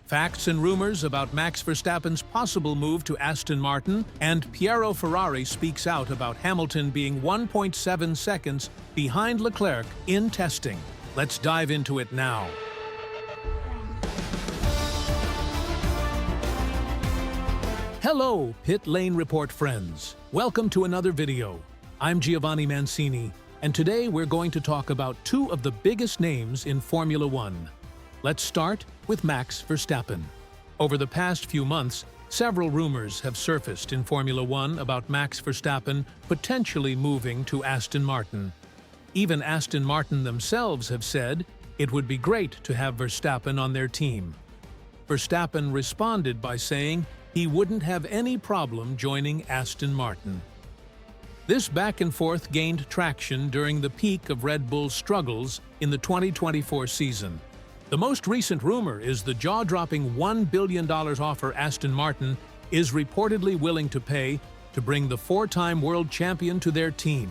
facts and rumors about Max Verstappen's possible move to Aston Martin, and Piero Ferrari speaks out about Hamilton being 1.7 seconds behind Leclerc in testing. Let's dive into it now. Hello, Pit Lane Report friends. Welcome to another video. I'm Giovanni Mancini, and today we're going to talk about two of the biggest names in Formula One. Let's start with Max Verstappen. Over the past few months, several rumors have surfaced in Formula One about Max Verstappen potentially moving to Aston Martin. Even Aston Martin themselves have said it would be great to have Verstappen on their team. Verstappen responded by saying he wouldn't have any problem joining Aston Martin. This back and forth gained traction during the peak of Red Bull's struggles in the 2024 season. The most recent rumor is the jaw-dropping $1 billion offer Aston Martin is reportedly willing to pay to bring the four-time world champion to their team.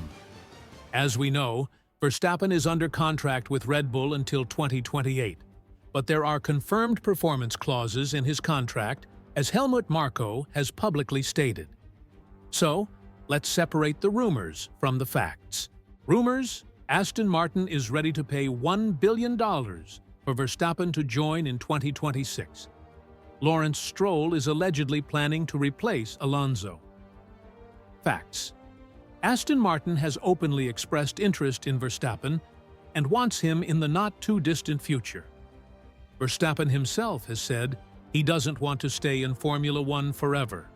As we know, Verstappen is under contract with Red Bull until 2028, but there are confirmed performance clauses in his contract, as Helmut Marko has publicly stated. So, let's separate the rumors from the facts. Rumors: Aston Martin is ready to pay $1 billion for Verstappen to join in 2026. Lawrence Stroll is allegedly planning to replace Alonso. Facts: Aston Martin has openly expressed interest in Verstappen and wants him in the not-too-distant future. Verstappen himself has said he doesn't want to stay in Formula One forever,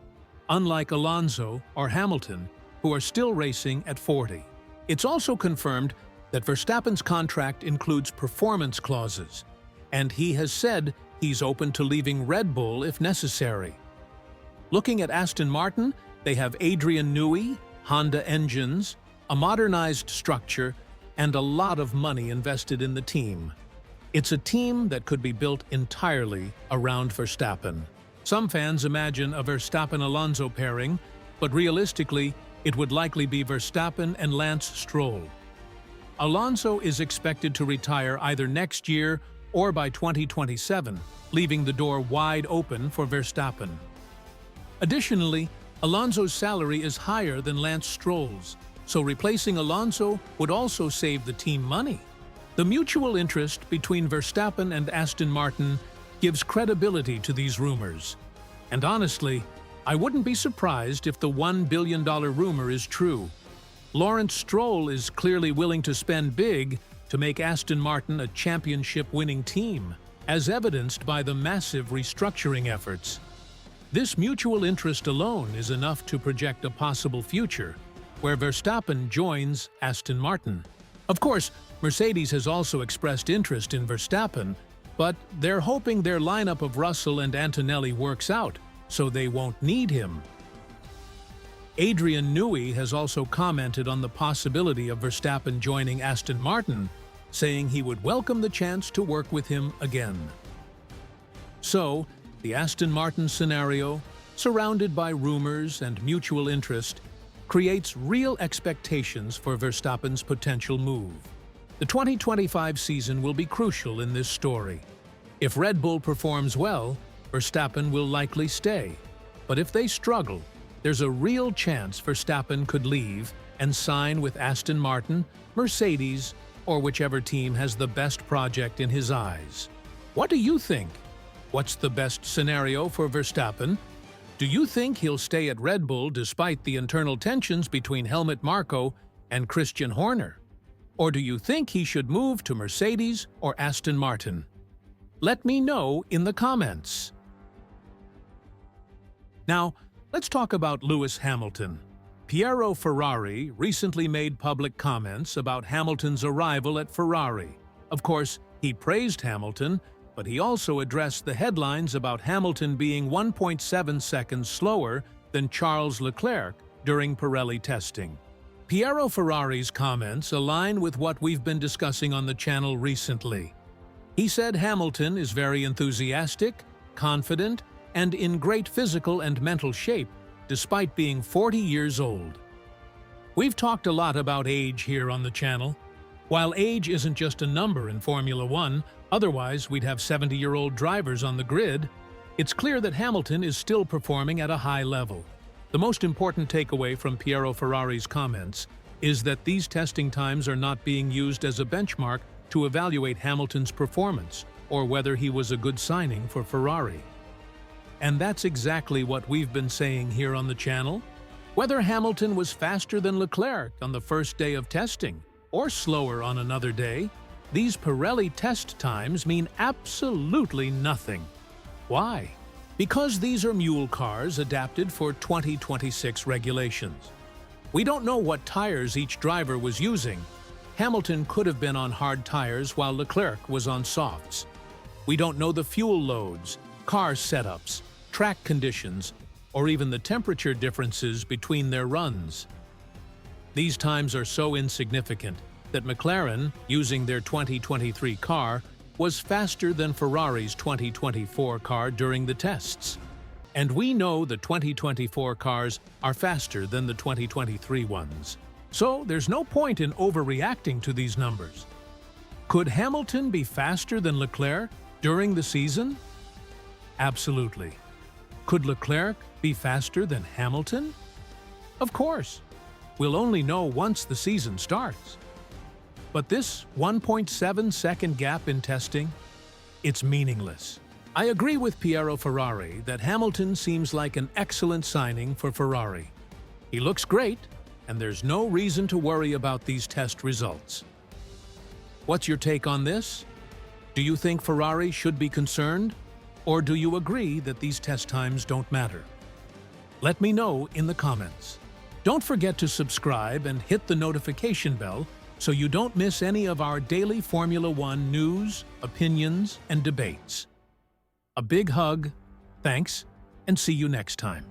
unlike Alonso or Hamilton, who are still racing at 40. It's also confirmed that Verstappen's contract includes performance clauses, and he has said he's open to leaving Red Bull if necessary. Looking at Aston Martin, they have Adrian Newey, Honda engines, a modernized structure, and a lot of money invested in the team. It's a team that could be built entirely around Verstappen. Some fans imagine a Verstappen-Alonso pairing, but realistically, it would likely be Verstappen and Lance Stroll. Alonso is expected to retire either next year or by 2027, leaving the door wide open for Verstappen. Additionally, Alonso's salary is higher than Lance Stroll's, so replacing Alonso would also save the team money. The mutual interest between Verstappen and Aston Martin gives credibility to these rumors. And honestly, I wouldn't be surprised if the $1 billion rumor is true. Lawrence Stroll is clearly willing to spend big to make Aston Martin a championship-winning team, as evidenced by the massive restructuring efforts. This mutual interest alone is enough to project a possible future where Verstappen joins Aston Martin. Of course, Mercedes has also expressed interest in Verstappen, but they're hoping their lineup of Russell and Antonelli works out, so they won't need him. Adrian Newey has also commented on the possibility of Verstappen joining Aston Martin, saying he would welcome the chance to work with him again. So, the Aston Martin scenario, surrounded by rumors and mutual interest, creates real expectations for Verstappen's potential move. The 2025 season will be crucial in this story. If Red Bull performs well, Verstappen will likely stay. But if they struggle, there's a real chance Verstappen could leave and sign with Aston Martin, Mercedes, or whichever team has the best project in his eyes. What do you think? What's the best scenario for Verstappen? Do you think he'll stay at Red Bull despite the internal tensions between Helmut Marko and Christian Horner? Or do you think he should move to Mercedes or Aston Martin? Let me know in the comments. Now, let's talk about Lewis Hamilton. Piero Ferrari recently made public comments about Hamilton's arrival at Ferrari. Of course, he praised Hamilton, but he also addressed the headlines about Hamilton being 1.7 seconds slower than Charles Leclerc during Pirelli testing. Piero Ferrari's comments align with what we've been discussing on the channel recently. He said Hamilton is very enthusiastic, confident, and in great physical and mental shape, despite being 40 years old. We've talked a lot about age here on the channel. While age isn't just a number in Formula One, otherwise we'd have 70-year-old drivers on the grid, it's clear that Hamilton is still performing at a high level. The most important takeaway from Piero Ferrari's comments is that these testing times are not being used as a benchmark to evaluate Hamilton's performance or whether he was a good signing for Ferrari. And that's exactly what we've been saying here on the channel. Whether Hamilton was faster than Leclerc on the first day of testing or slower on another day, these Pirelli test times mean absolutely nothing. Why? Because these are mule cars adapted for 2026 regulations. We don't know what tires each driver was using. Hamilton could have been on hard tires while Leclerc was on softs. We don't know the fuel loads, car setups, track conditions, or even the temperature differences between their runs. These times are so insignificant that McLaren, using their 2023 car, was faster than Ferrari's 2024 car during the tests. And we know the 2024 cars are faster than the 2023 ones. So there's no point in overreacting to these numbers. Could Hamilton be faster than Leclerc during the season? Absolutely. Could Leclerc be faster than Hamilton? Of course. We'll only know once the season starts. But this 1.7-second gap in testing, it's meaningless. I agree with Piero Ferrari that Hamilton seems like an excellent signing for Ferrari. He looks great, and there's no reason to worry about these test results. What's your take on this? Do you think Ferrari should be concerned? Or do you agree that these test times don't matter? Let me know in the comments. Don't forget to subscribe and hit the notification bell so you don't miss any of our daily Formula One news, opinions, and debates. A big hug, thanks, and see you next time.